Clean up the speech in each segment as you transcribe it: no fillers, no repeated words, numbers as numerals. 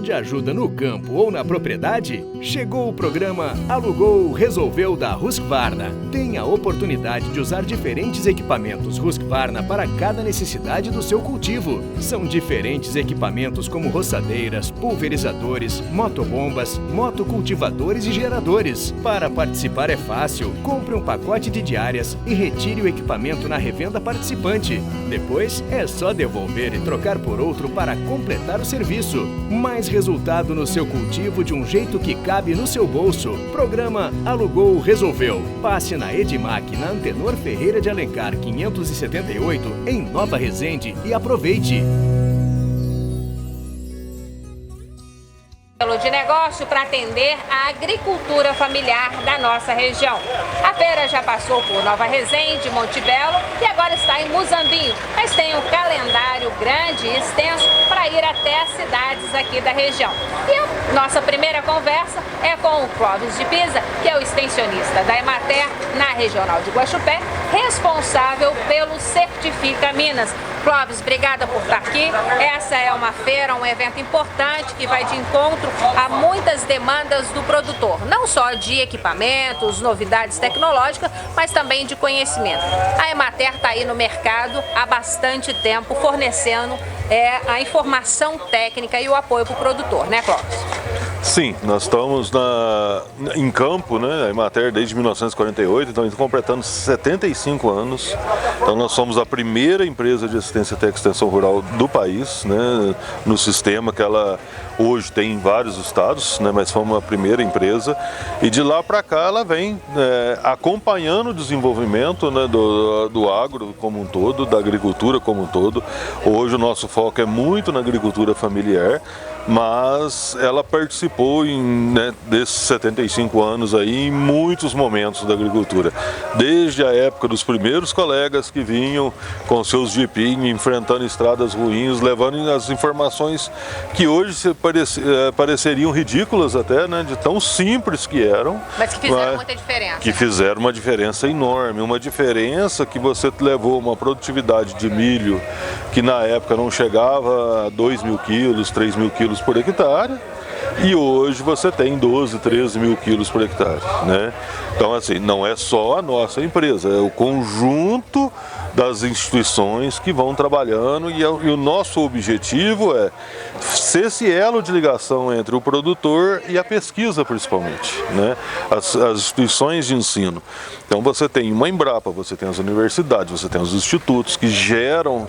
de ajuda no campo ou na propriedade? Chegou o programa Alugou, Resolveu da Husqvarna. Tem a oportunidade de usar diferentes equipamentos Husqvarna para cada necessidade do seu cultivo. São diferentes equipamentos como roçadeiras, pulverizadores, motobombas, motocultivadores e geradores. Para participar é fácil. Compre um pacote de diárias e retire o equipamento na revenda participante. Depois é só devolver e trocar por outro para completar o serviço. Mais resultado no seu cultivo de um jeito que cabe no seu bolso. Programa Alugou, Resolveu. Passe na Edimac, na Antenor Ferreira de Alencar 578, em Nova Resende, e aproveite. De negócio para atender a agricultura familiar da nossa região. A feira já passou por Nova Resende, Monte Belo e agora está em Muzambinho, mas tem um calendário grande e extenso para ir até as cidades aqui da região. E a nossa primeira conversa é com o Clóvis de Pisa, que é o extensionista da Emater na Regional de Guaxupé, responsável pelo Certifica Minas. Clóvis, obrigada por estar aqui. Essa é uma feira, um evento importante que vai de encontro a muitas demandas do produtor, não só de equipamentos, novidades tecnológicas, mas também de conhecimento. A Emater está aí no mercado há bastante tempo fornecendo a informação técnica e o apoio para o produtor, né, Clóvis? Sim, nós estamos em campo, né? A Emater desde 1948, então estamos completando 75 anos. Então nós somos a primeira empresa de assistência técnica e extensão rural do país, né? No sistema que ela hoje tem em vários estados, né? Mas fomos a primeira empresa. E de lá para cá ela vem acompanhando o desenvolvimento, né, do agro como um todo, da agricultura como um todo. Hoje o nosso foco é muito na agricultura familiar, mas ela participou desses 75 anos aí em muitos momentos da agricultura. Desde a época dos primeiros colegas que vinham com seus jipinhos, enfrentando estradas ruins, levando as informações que hoje pareceriam ridículas até, né, de tão simples que eram. Mas que fizeram muita diferença. Que fizeram uma diferença enorme, uma diferença que você levou uma produtividade de milho que na época não chegava a 2 mil quilos, 3 mil quilos por hectare, e hoje você tem 12, 13 mil quilos por hectare, né? Então, assim, não é só a nossa empresa, é o conjunto das instituições que vão trabalhando e o nosso objetivo é ser esse elo de ligação entre o produtor e a pesquisa, principalmente, né? As instituições de ensino. Então você tem uma Embrapa, você tem as universidades, você tem os institutos que geram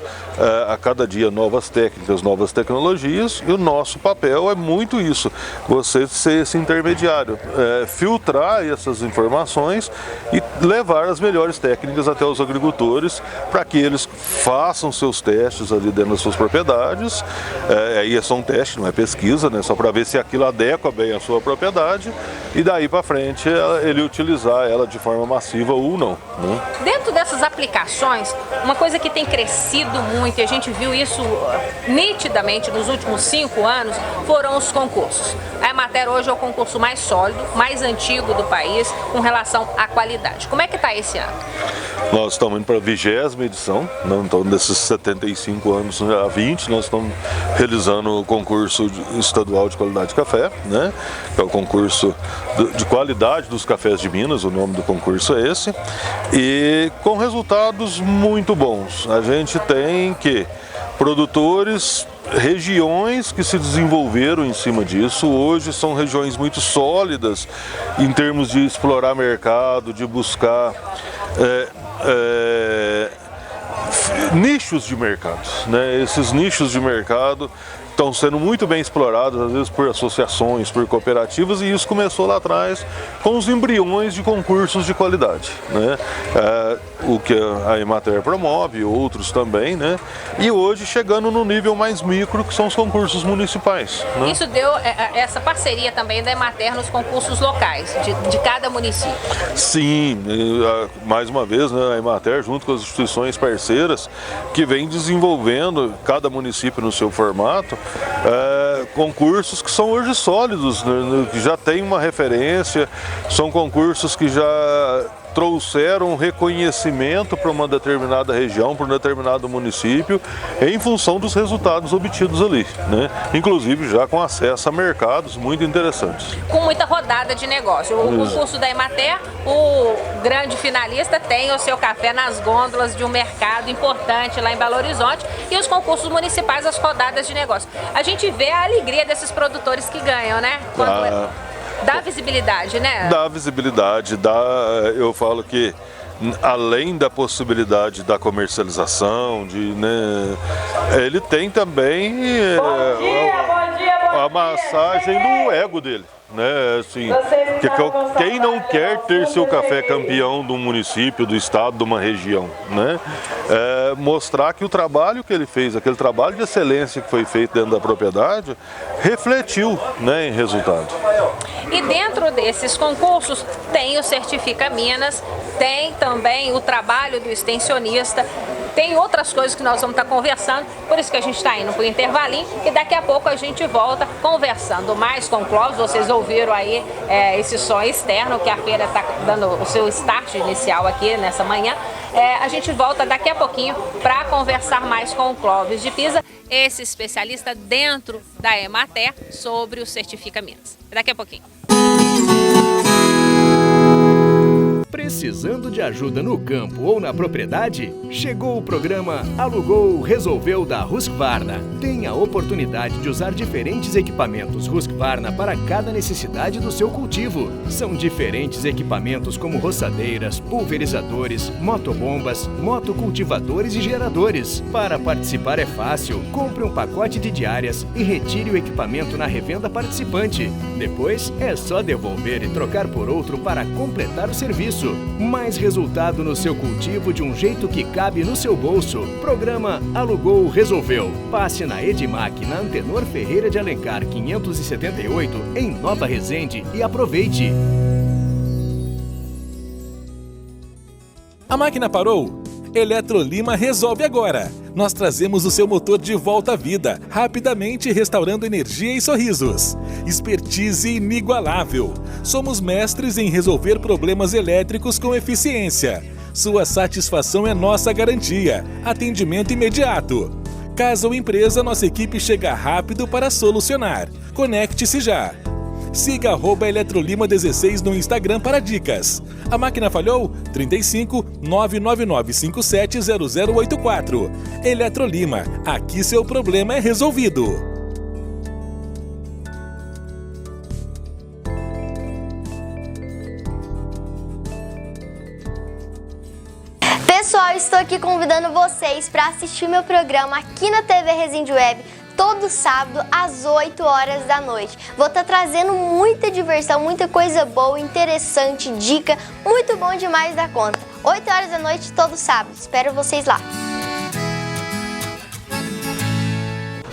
a cada dia novas técnicas, novas tecnologias, e o nosso papel é muito isso, você ser esse intermediário, filtrar essas informações e levar as melhores técnicas até os agricultores para que eles façam seus testes ali dentro das suas propriedades. Aí é só um teste, não é pesquisa, né? Só para ver se aquilo adequa bem à sua propriedade e daí para frente ele utilizar ela de forma massiva ou não, né? Dentro dessas aplicações, uma coisa que tem crescido muito, e a gente viu isso nitidamente nos últimos 5 anos, foram os concursos. A Emater hoje é o concurso mais sólido, mais antigo do país com relação à qualidade. Como é que está esse ano? Nós estamos indo para a 20ª edição, não, então desses 75 anos a 20, nós estamos realizando o concurso estadual de qualidade de café, né? É o concurso de qualidade dos cafés de Minas, o nome do concurso é esse, e com resultados muito bons. A gente tem que produtores, regiões que se desenvolveram em cima disso, hoje são regiões muito sólidas em termos de explorar mercado, de buscar nichos de mercado, né? Esses nichos de mercado estão sendo muito bem explorados, às vezes por associações, por cooperativas, e isso começou lá atrás com os embriões de concursos de qualidade, né? O que a Emater promove, outros também, né? E hoje chegando no nível mais micro, que são os concursos municipais, né? Isso deu essa parceria também da Emater nos concursos locais, de cada município. Sim, mais uma vez, né, a Emater, junto com as instituições parceiras, que vem desenvolvendo, cada município no seu formato, concursos que são hoje sólidos, né, que já tem uma referência, são concursos que já trouxeram reconhecimento para uma determinada região, para um determinado município, em função dos resultados obtidos ali, né? Inclusive já com acesso a mercados muito interessantes. Com muita rodada de negócio. O concurso da Emater, o grande finalista tem o seu café nas gôndolas de um mercado importante lá em Belo Horizonte, e os concursos municipais, as rodadas de negócio. A gente vê a alegria desses produtores que ganham, né? Dá visibilidade, né? Dá visibilidade, eu falo que além da possibilidade da comercialização, né, ele tem também a massagem no ego dele. Né, assim, quem não quer ter seu café campeão de um município, do estado, de uma região, né? Mostrar que o trabalho que ele fez, aquele trabalho de excelência que foi feito dentro da propriedade, refletiu, né, em resultado. E dentro desses concursos tem o Certifica Minas, tem também o trabalho do extensionista, tem outras coisas que nós vamos estar conversando, por isso que a gente está indo para o intervalinho, e daqui a pouco a gente volta conversando mais com o Clóvis. Vocês ouviram aí esse som externo que a feira está dando o seu start inicial aqui nessa manhã. A gente volta daqui a pouquinho para conversar mais com o Clóvis de Pisa, esse especialista dentro da Emater sobre o Certifica Minas. Daqui a pouquinho. Precisando de ajuda no campo ou na propriedade? Chegou o programa Alugou, Resolveu da Husqvarna. Tem a oportunidade de usar diferentes equipamentos Husqvarna para cada necessidade do seu cultivo. São diferentes equipamentos como roçadeiras, pulverizadores, motobombas, motocultivadores e geradores. Para participar é fácil. Compre um pacote de diárias e retire o equipamento na revenda participante. Depois é só devolver e trocar por outro para completar o serviço. Mais resultado no seu cultivo de um jeito que cabe no seu bolso. Programa Alugou, Resolveu. Passe na Edimac, na Antenor Ferreira de Alencar 578, em Nova Resende, e aproveite. A máquina parou? Eletrolima resolve agora. Nós trazemos o seu motor de volta à vida, rapidamente restaurando energia e sorrisos. Expertise inigualável. Somos mestres em resolver problemas elétricos com eficiência. Sua satisfação é nossa garantia. Atendimento imediato. Casa ou empresa, nossa equipe chega rápido para solucionar. Conecte-se já. Siga @Eletrolima16 no Instagram para dicas. A máquina falhou? 35 999 57 0084. Eletrolima, aqui seu problema é resolvido. Pessoal, estou aqui convidando vocês para assistir meu programa aqui na TV Resende Web, todo sábado às 8 horas da noite. Vou estar trazendo muita diversão, muita coisa boa, interessante, dica, muito bom demais da conta. 8 horas da noite, todo sábado. Espero vocês lá.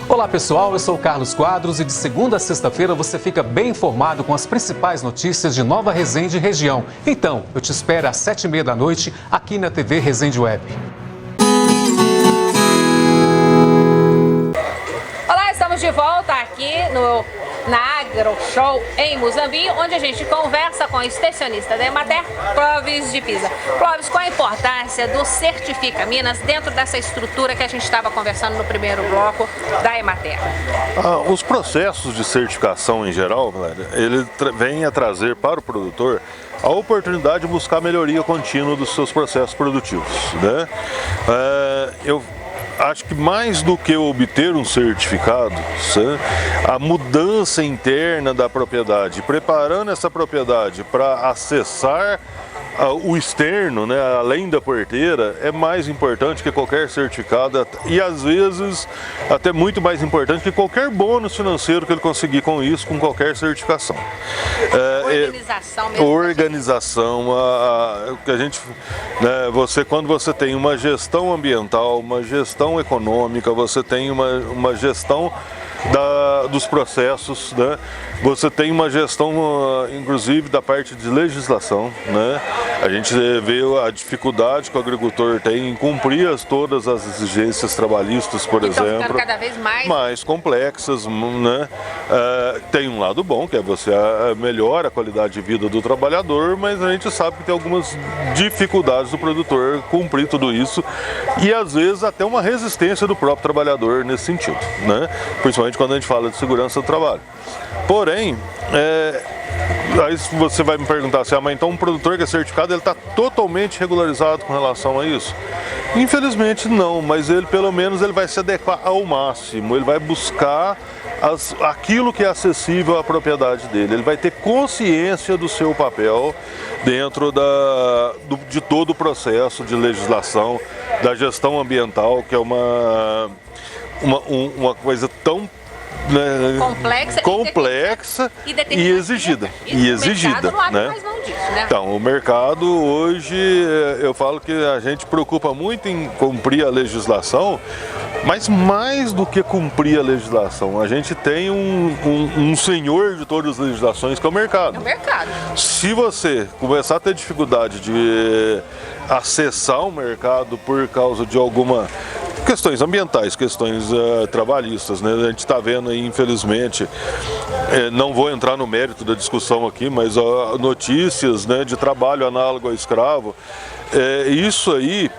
Olá pessoal, eu sou o Carlos Quadros e de segunda a sexta-feira você fica bem informado com as principais notícias de Nova Resende e região. Então, eu te espero às 7h30 da noite aqui na TV Resende Web. Estamos de volta aqui na Agro Show em Muzambique, onde a gente conversa com o extensionista da Emater, Clóvis de Pisa. Clóvis, qual a importância do Certifica Minas dentro dessa estrutura que a gente estava conversando no primeiro bloco da Emater? Os processos de certificação em geral, ele vem a trazer para o produtor a oportunidade de buscar melhoria contínua dos seus processos produtivos, né? Eu acho que mais do que obter um certificado, a mudança interna da propriedade, preparando essa propriedade para acessar o externo, né, além da porteira, é mais importante que qualquer certificado e às vezes até muito mais importante que qualquer bônus financeiro que ele conseguir com isso, com qualquer certificação. Organização mesmo. Organização, que a gente, né, quando você tem uma gestão ambiental, uma gestão econômica, você tem uma gestão dos processos, né? Você tem uma gestão, inclusive, da parte de legislação, né? A gente vê a dificuldade que o agricultor tem em cumprir todas as exigências trabalhistas, por exemplo, ficando cada vez mais complexas, né? Tem um lado bom, que é você melhora a qualidade de vida do trabalhador, mas a gente sabe que tem algumas dificuldades do produtor cumprir tudo isso e às vezes até uma resistência do próprio trabalhador nesse sentido, né? Principalmente quando a gente fala de segurança do trabalho. Porém, aí você vai me perguntar assim, mas então um produtor que é certificado, ele está totalmente regularizado com relação a isso? Infelizmente não, mas ele pelo menos ele vai se adequar ao máximo, ele vai buscar aquilo que é acessível à propriedade dele, ele vai ter consciência do seu papel dentro de todo o processo de legislação, da gestão ambiental, que é uma coisa tão complexa e exigida. Né? Então, o mercado hoje, eu falo que a gente preocupa muito em cumprir a legislação, mas mais do que cumprir a legislação, a gente tem um senhor de todas as legislações, que é o mercado. Se você começar a ter dificuldade de acessar o mercado por causa de alguma questões ambientais, questões trabalhistas, né? A gente está vendo aí, infelizmente, não vou entrar no mérito da discussão aqui, mas notícias, né, de trabalho análogo ao escravo, isso aí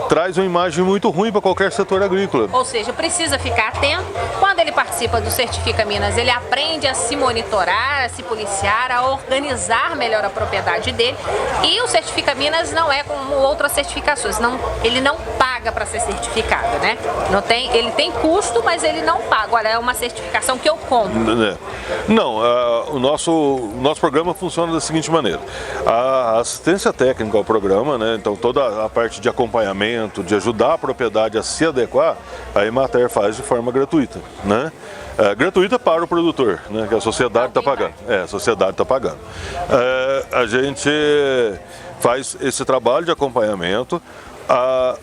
traz uma imagem muito ruim para qualquer setor agrícola. Ou seja, precisa ficar atento. Quando ele participa do Certifica Minas, ele aprende a se monitorar, a se policiar, a organizar melhor a propriedade dele. E o Certifica Minas não é como outras certificações, ele não paga para ser certificado, né? Ele tem custo, mas ele não paga. Olha, é uma certificação que eu compro. Não, o nosso programa funciona da seguinte maneira. A assistência técnica ao programa, né? Então toda a parte de acompanhamento, de ajudar a propriedade a se adequar, a Emater faz de forma gratuita, né? Gratuita para o produtor, né? Que a sociedade está pagando. A sociedade está pagando. A gente faz esse trabalho de acompanhamento.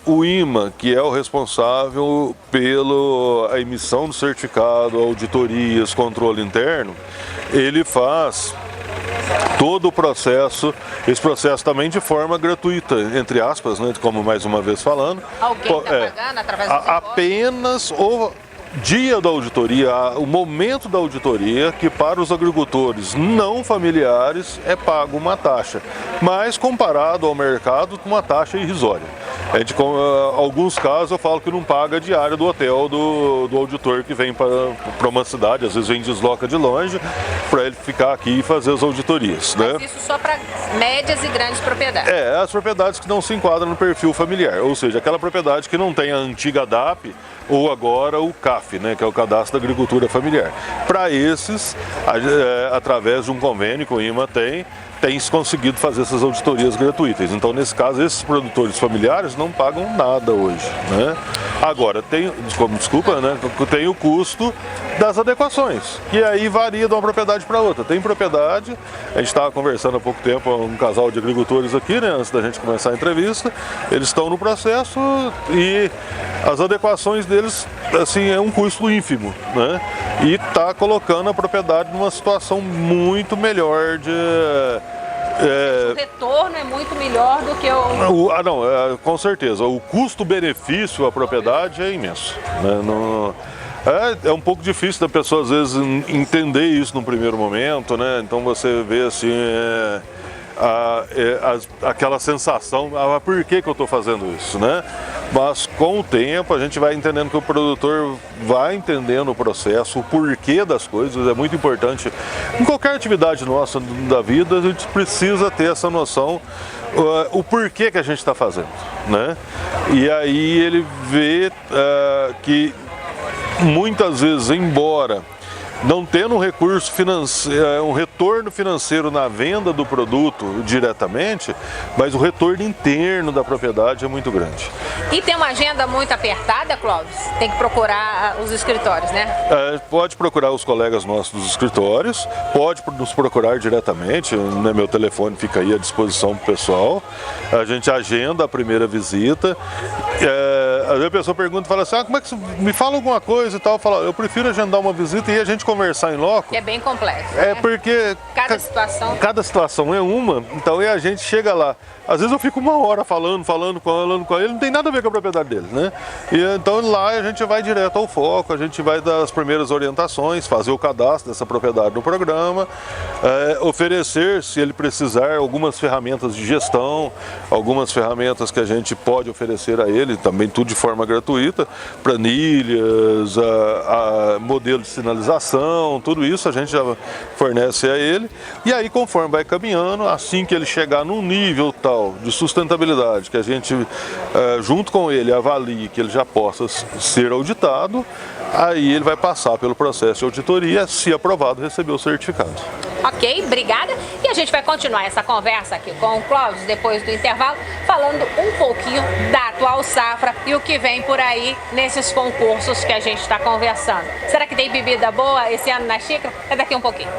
O IMA, que é o responsável pela emissão do certificado, auditorias, controle interno, ele faz todo o processo, esse processo também de forma gratuita, entre aspas, né, como mais uma vez falando. Alguém está pagando através do apenas o dia da auditoria, o momento da auditoria, que para os agricultores não familiares é pago uma taxa, mas comparado ao mercado, uma taxa irrisória. Alguns casos eu falo que não paga a diária do hotel do auditor que vem para uma cidade, às vezes vem desloca de longe, para ele ficar aqui e fazer as auditorias. Mas né? Isso só para médias e grandes propriedades? As propriedades que não se enquadram no perfil familiar, ou seja, aquela propriedade que não tem a antiga DAP ou agora o CAF, né, que é o Cadastro da Agricultura Familiar. Para esses, através de um convênio que o IMA tem se conseguido fazer essas auditorias gratuitas. Então, nesse caso, esses produtores familiares não pagam nada hoje, né? Agora, tem o custo das adequações, que aí varia de uma propriedade para outra. Tem propriedade, a gente estava conversando há pouco tempo, um casal de agricultores aqui, né, antes da gente começar a entrevista, eles estão no processo e as adequações deles, assim, é um custo ínfimo, né? E está colocando a propriedade numa situação muito melhor de... O retorno é muito melhor do que o... com certeza. O custo-benefício à propriedade é imenso, né? É um pouco difícil da pessoa, às vezes, entender isso no primeiro momento, né? Então você vê assim... aquela sensação, por que eu estou fazendo isso, né? Mas com o tempo a gente vai entendendo que o produtor vai entendendo o processo, o porquê das coisas. É muito importante. Em qualquer atividade nossa da vida, a gente precisa ter essa noção, o porquê que a gente está fazendo, né? E aí ele vê que muitas vezes, embora não tendo um recurso financeiro, um retorno financeiro na venda do produto diretamente, mas o retorno interno da propriedade é muito grande. E tem uma agenda muito apertada, Clóvis? Tem que procurar os escritórios, né? Pode procurar os colegas nossos dos escritórios, pode nos procurar diretamente, né? Meu telefone fica aí à disposição do pessoal. A gente agenda a primeira visita. Às vezes a pessoa pergunta e fala assim, como é que me fala alguma coisa e tal, eu falo, eu prefiro agendar uma visita e a gente conversar em loco. Que é bem complexo. Porque cada situação é uma, então a gente chega lá. Às vezes eu fico uma hora falando com ele, não tem nada a ver com a propriedade dele, né? E então lá a gente vai direto ao foco, a gente vai dar as primeiras orientações, fazer o cadastro dessa propriedade no programa, oferecer, se ele precisar, algumas ferramentas de gestão, algumas ferramentas que a gente pode oferecer a ele, também tudo de forma gratuita, planilhas, modelo de sinalização, tudo isso a gente já fornece a ele. E aí, conforme vai caminhando, assim que ele chegar num nível tal de sustentabilidade, que a gente, junto com ele, avalie que ele já possa ser auditado, aí ele vai passar pelo processo de auditoria, se aprovado, receber o certificado. Ok, obrigada. E a gente vai continuar essa conversa aqui com o Clóvis depois do intervalo, falando um pouquinho da atual safra e o que vem por aí nesses concursos que a gente está conversando. Será que tem bebida boa esse ano na xícara? É daqui um pouquinho.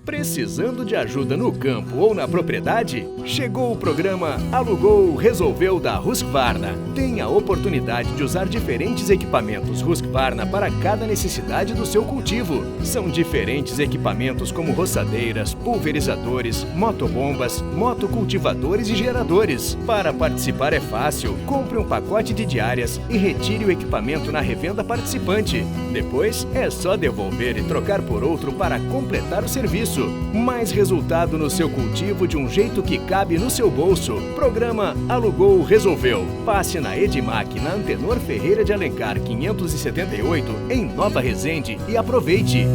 Precisando de ajuda no campo ou na propriedade? Chegou o programa Alugou Resolveu da Husqvarna. Tem a oportunidade de usar diferentes equipamentos Husqvarna para cada necessidade do seu cultivo. São diferentes equipamentos como roçadeiras, pulverizadores, motobombas, motocultivadores e geradores. Para participar é fácil. Compre um pacote de diárias e retire o equipamento na revenda participante. Depois é só devolver e trocar por outro para completar o serviço. Mais resultado no seu cultivo de um jeito que cabe no seu bolso. Programa Alugou Resolveu. Passe na Edimac, na Antenor Ferreira de Alencar 578, em Nova Resende, e aproveite.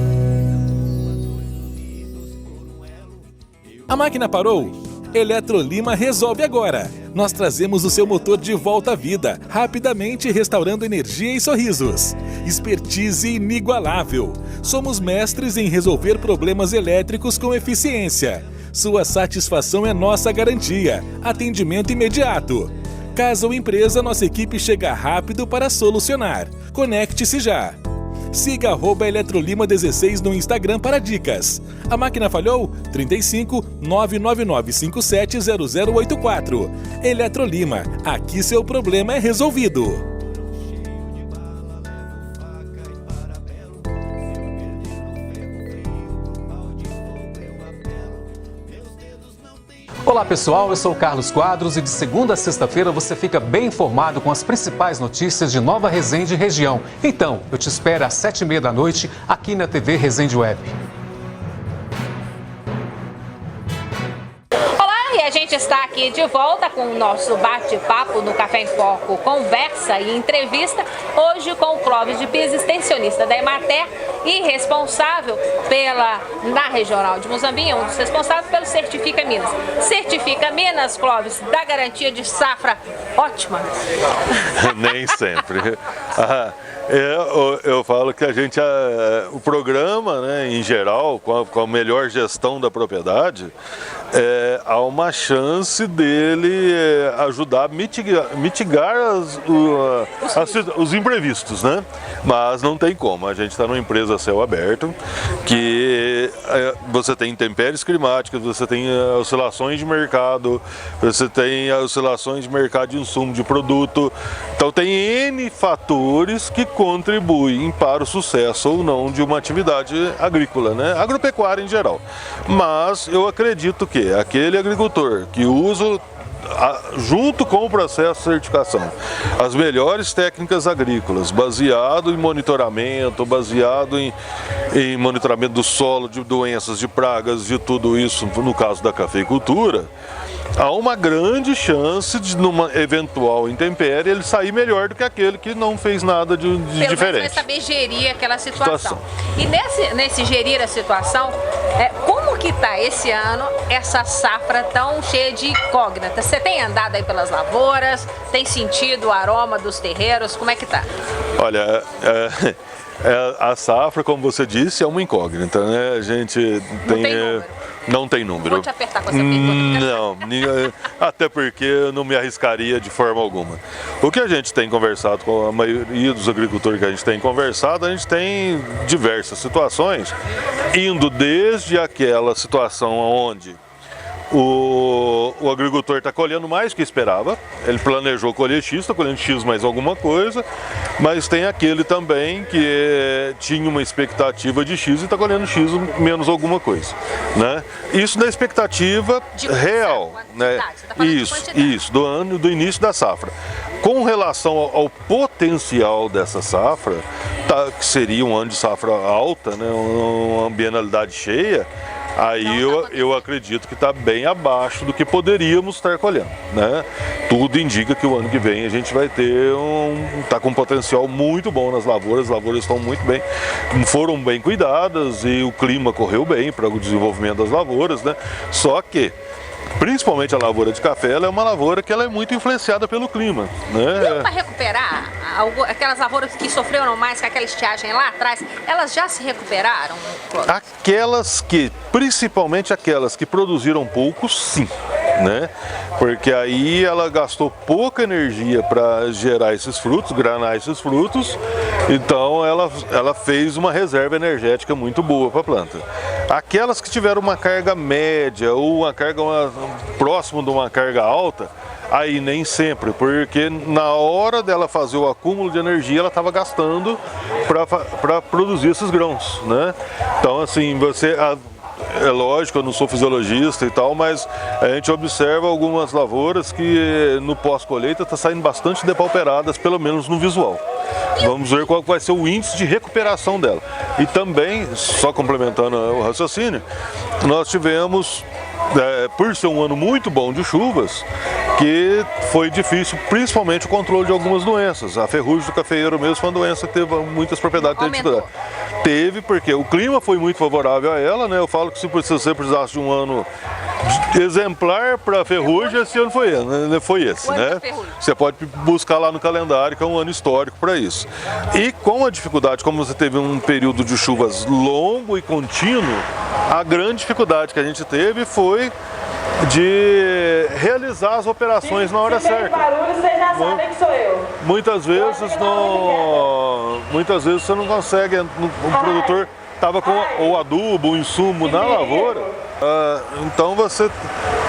A máquina parou? Eletrolima resolve agora. Nós trazemos o seu motor de volta à vida, rapidamente restaurando energia e sorrisos. Expertise inigualável. Somos mestres em resolver problemas elétricos com eficiência. Sua satisfação é nossa garantia. Atendimento imediato. Casa ou empresa, nossa equipe chega rápido para solucionar. Conecte-se já. Siga @Eletrolima16 no Instagram para dicas. A máquina falhou? 35 999 57 0084. Eletrolima, aqui seu problema é resolvido. Olá pessoal, eu sou o Carlos Quadros e de segunda a sexta-feira você fica bem informado com as principais notícias de Nova Resende e região. Então, eu te espero às 7h30 da noite aqui na TV Resende Web. A gente está aqui de volta com o nosso bate-papo no Café em Foco, conversa e entrevista, hoje com o Clóvis de Pisa, extensionista da Emater e responsável na Regional de Muzambinho, um dos responsáveis pelo Certifica Minas. Certifica Minas, Clóvis, dá garantia de safra ótima? Nem sempre. Eu falo que a gente, o programa, né, em geral, com a melhor gestão da propriedade, há uma chance dele ajudar a mitigar os imprevistos, né? Mas não tem como. A gente está numa empresa a céu aberto, que você tem intempéries climáticas, você tem oscilações de mercado, você tem oscilações de mercado de insumo de produto. Então tem N fatores que contribuem para o sucesso ou não de uma atividade agrícola, né? Agropecuária em geral. Mas eu acredito que aquele agricultor que usa, junto com o processo de certificação, as melhores técnicas agrícolas, baseado em monitoramento, baseado em monitoramento do solo, de doenças, de pragas, de tudo isso, no caso da cafeicultura, há uma grande chance de, numa eventual intempérie, ele sair melhor do que aquele que não fez nada de diferente. Pelo menos vai saber gerir aquela situação. E nesse gerir a situação, como que está esse ano essa safra tão cheia de incógnitas? Você tem andado aí pelas lavouras, tem sentido o aroma dos terreiros, como é que está? Olha, a safra, como você disse, é uma incógnita, né? A gente não tem número. Vou te apertar com essa pergunta. Não, até porque eu não me arriscaria de forma alguma. O que a gente tem conversado com a maioria dos agricultores que a gente tem conversado, a gente tem diversas situações, indo desde aquela situação onde O agricultor está colhendo mais do que esperava, ele planejou colher X, está colhendo X mais alguma coisa, mas tem aquele também que tinha uma expectativa de X e está colhendo X menos alguma coisa, né? Isso na expectativa real, né? Isso, do início da safra. Com relação ao potencial dessa safra, que seria um ano de safra alta, né? Uma bienalidade cheia, aí eu acredito que está bem abaixo do que poderíamos estar colhendo, né? Tudo indica que o ano que vem a gente vai ter tá com um potencial muito bom nas lavouras. As lavouras estão muito bem, foram bem cuidadas e o clima correu bem para o desenvolvimento das lavouras, né? Só que principalmente a lavoura de café, ela é uma lavoura que ela é muito influenciada pelo clima, né? Deu para recuperar aquelas lavouras que sofreram mais com aquela estiagem lá atrás? Elas já se recuperaram, Clóvis? Principalmente aquelas que produziram pouco, sim, né? Porque aí ela gastou pouca energia para gerar esses frutos, granar esses frutos, então ela fez uma reserva energética muito boa para a planta. Aquelas que tiveram uma carga média ou uma carga próximo de uma carga alta, aí nem sempre, porque na hora dela fazer o acúmulo de energia, ela estava gastando para produzir esses grãos, né? Então, assim, é lógico, eu não sou fisiologista e tal, mas a gente observa algumas lavouras que no pós-colheita está saindo bastante depauperadas, pelo menos no visual. Vamos ver qual vai ser o índice de recuperação dela. E também, só complementando o raciocínio, nós tivemos, por ser um ano muito bom de chuvas, que foi difícil, principalmente o controle de algumas doenças. A ferrugem do cafeeiro mesmo foi uma doença que teve muitas propriedades. Teve, porque o clima foi muito favorável a ela, né? Eu falo que se você precisasse de um ano exemplar para ferrugem, esse ano foi esse, né? Você pode buscar lá no calendário, que é um ano histórico para isso. E com a dificuldade, como você teve um período de chuvas longo e contínuo, a grande dificuldade que a gente teve foi de realizar as operações na hora certa. Barulho, vocês já sabem que sou eu. Muitas vezes você não consegue, o produtor estava com o adubo, o insumo na lavoura, então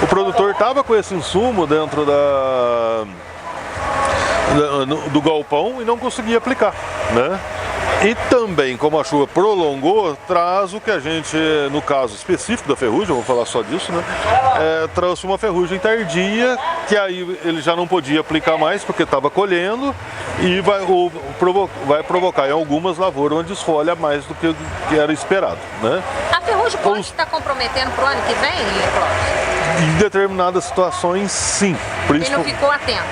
o produtor estava com esse insumo dentro do galpão e não conseguia aplicar, né? E também, como a chuva prolongou, traz o que a gente, no caso específico da ferrugem, vamos falar só disso, né? Trouxe uma ferrugem tardia, que aí ele já não podia aplicar mais porque estava colhendo e vai provocar em algumas lavouras uma desfolha mais do que era esperado, né? A ferrugem pode estar comprometendo para o ano que vem, Clóvis? Em determinadas situações, sim. Ele não ficou atento.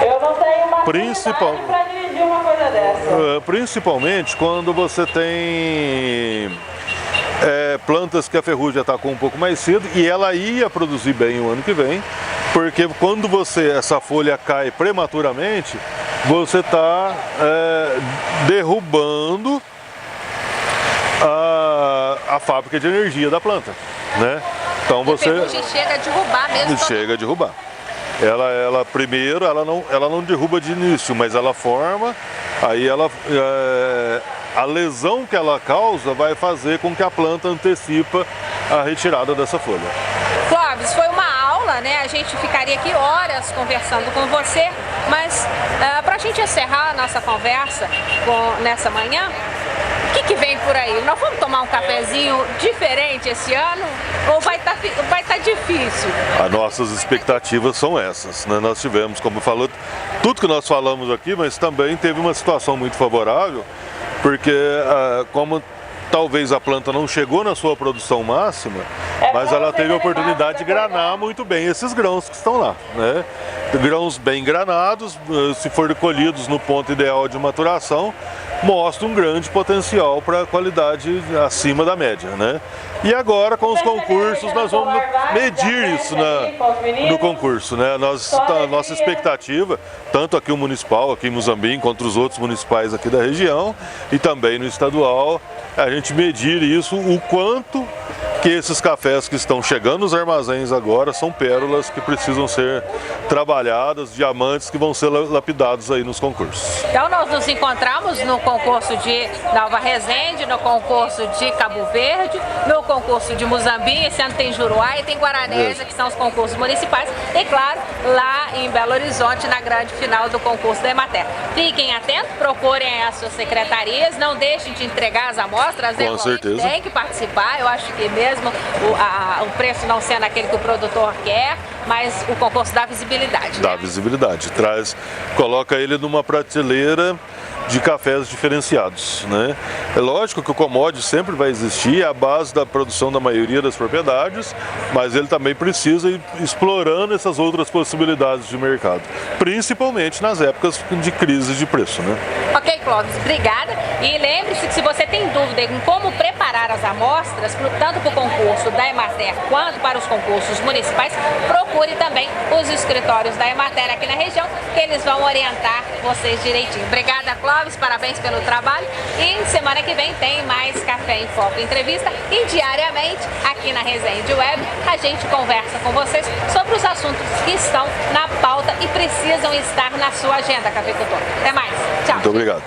Eu não tenho maturidade para dirigir uma coisa dessa. Principalmente quando você tem plantas que a ferrugem atacou um pouco mais cedo e ela ia produzir bem o ano que vem, porque quando essa folha cai prematuramente, você está derrubando a fábrica de energia da planta, né? Então você... A ferrugem chega a derrubar mesmo. Chega a derrubar. Ela primeiro, ela não derruba de início, mas ela forma, aí a lesão que ela causa vai fazer com que a planta antecipa a retirada dessa folha. Clóvis, foi uma aula, né? A gente ficaria aqui horas conversando com você, mas para a gente encerrar a nossa conversa nessa manhã, o que vem por aí? Nós vamos tomar um cafezinho diferente esse ano ou vai estar difícil? As nossas expectativas são essas, né? Nós tivemos, como falou, tudo que nós falamos aqui, mas também teve uma situação muito favorável, porque como talvez a planta não chegou na sua produção máxima, mas ela teve a oportunidade de granar muito bem esses grãos que estão lá, né? Grãos bem granados, se forem colhidos no ponto ideal de maturação, mostra um grande potencial para qualidade acima da média, né? E agora com os concursos nós vamos medir isso no concurso, né? A nossa expectativa, tanto aqui o municipal, aqui em Muzambinho, contra os outros municipais aqui da região e também no estadual, a gente medir isso, o quanto que esses cafés que estão chegando nos armazéns agora são pérolas que precisam ser trabalhadas, diamantes que vão ser lapidados aí nos concursos. Então nós nos encontramos no concurso de Nova Resende, no concurso de Cabo Verde, no concurso de Muzambinho, esse ano tem Juruá e tem Guaranésia, que são os concursos municipais, e claro, lá em Belo Horizonte, na grande final do concurso da Emater. Fiquem atentos, procurem as suas secretarias, não deixem de entregar as amostras, com certeza. Tem que participar, eu acho que mesmo o preço não sendo aquele que o produtor quer, mas o concurso dá visibilidade. Dá visibilidade, coloca ele numa prateleira de cafés diferenciados, né? É lógico que o commodity sempre vai existir, é a base da produção da maioria das propriedades, mas ele também precisa ir explorando essas outras possibilidades de mercado, principalmente nas épocas de crise de preço, né? Ok, Clóvis, obrigada. E lembre-se que se você tem dúvida em como preparar as amostras, tanto para o concurso da Emater quanto para os concursos municipais, procure também os escritórios da Emater aqui na região, que eles vão orientar vocês direitinho. Obrigada, Clóvis, parabéns pelo trabalho. E semana que vem tem mais Café em Foco Entrevista. E diariamente, aqui na Resende Web, a gente conversa com vocês sobre os assuntos que estão na pauta e precisam estar na sua agenda, cafeicultor. Até mais. Tchau. Muito obrigado.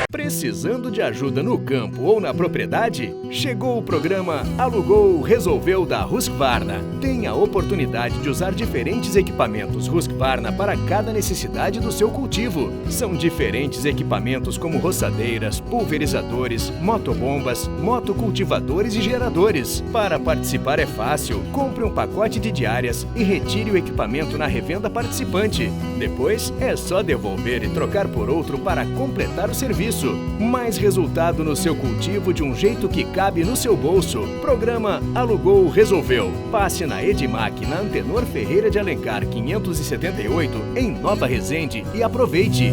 Precisando de ajuda no campo ou na propriedade? Chegou o programa Alugou Resolveu da Husqvarna. Tem a oportunidade de usar diferentes equipamentos Husqvarna para cada necessidade do seu cultivo. São diferentes equipamentos como roçadeiras, pulverizadores, motobombas, motocultivadores e geradores. Para participar é fácil. Compre um pacote de diárias e retire o equipamento na revenda participante. Depois é só devolver e trocar por outro para completar o serviço. Mais resultado no seu cultivo de um jeito que cabe no seu bolso. Programa Alugou Resolveu. Passe na Edimac, na Antenor Ferreira de Alencar 578, em Nova Resende, e aproveite.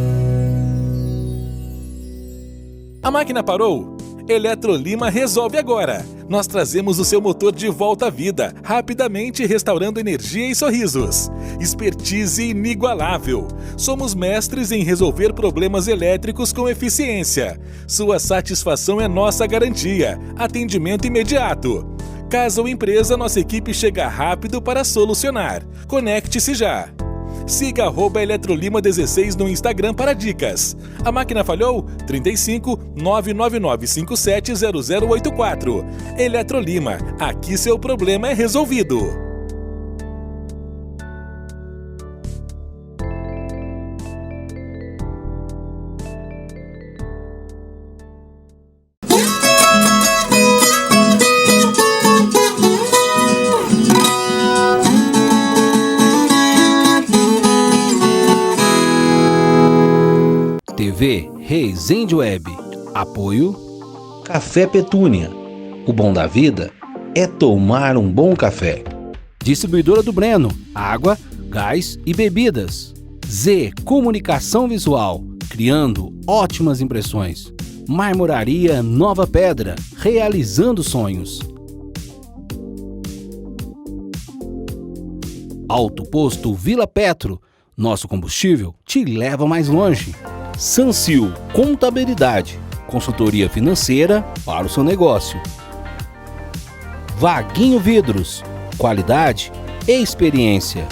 A máquina parou? Eletrolima resolve agora. Nós trazemos o seu motor de volta à vida, rapidamente restaurando energia e sorrisos. Expertise inigualável. Somos mestres em resolver problemas elétricos com eficiência. Sua satisfação é nossa garantia. Atendimento imediato. Casa ou empresa, nossa equipe chega rápido para solucionar. Conecte-se já. Siga @Eletrolima16 no Instagram para dicas. A máquina falhou? 35 999 57 0084. Eletrolima, aqui seu problema é resolvido. TV Resende Web. Apoio Café Petúnia. O bom da vida é tomar um bom café. Distribuidora do Breno, água, gás e bebidas. Z Comunicação Visual, criando ótimas impressões. Marmoraria Nova Pedra, realizando sonhos. Alto Posto Vila Petro, nosso combustível te leva mais longe. Sancil Contabilidade, consultoria financeira para o seu negócio. Vaguinho Vidros, qualidade e experiência.